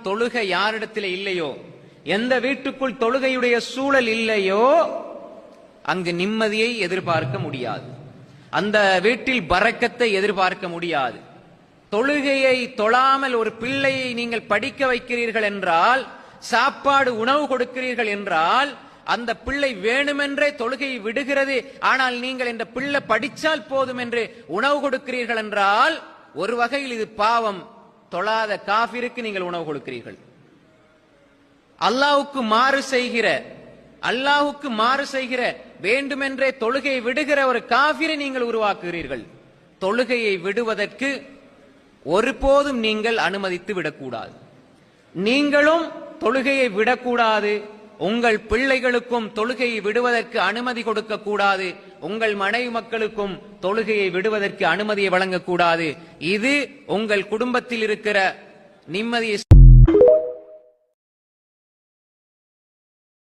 தொழுகை யாரிடத்தில் இல்லையோ, எந்த வீட்டுக்குள் தொழுகையுடைய சூழல் இல்லையோ அங்கு நிம்மதியை எதிர்பார்க்க முடியாது, அந்த வீட்டில் பரக்கத்தை எதிர்பார்க்க முடியாது. தொழுகையை தொழாமல் ஒரு பிள்ளையை நீங்கள் படிக்க வைக்கிறீர்கள் என்றால், சாப்பாடு உணவு கொடுக்கிறீர்கள் என்றால், அந்த பிள்ளை வேணுமென்றே தொழுகையை விடுகிறது. ஆனால் நீங்கள் இந்த பிள்ளை படிச்சால் போதும் என்று உணவு கொடுக்கிறீர்கள் என்றால் ஒரு வகையில் இது பாவம். தொழாத காஃபிருக்கு நீங்கள் உணவு கொடுக்கிறீர்கள். அல்லாஹ்வுக்கு மாறு செய்கிற வேண்டுமென்றே தொழுகையை விடுகிற ஒரு காஃபிரை நீங்கள் உருவாக்குகிறீர்கள். தொழுகையை விடுவதற்கு ஒருபோதும் நீங்கள் அனுமதித்து விடக்கூடாது. நீங்களும் தொழுகையை விடக்கூடாது, உங்கள் பிள்ளைகளுக்கும் தொழுகையை விடுவதற்கு அனுமதி கொடுக்க கூடாது, உங்கள் மனைவி மக்களுக்கும் தொழுகையை விடுவதற்கு அனுமதியை வழங்கக்கூடாது. இது உங்கள் குடும்பத்தில் இருக்கிற நிம்மதியை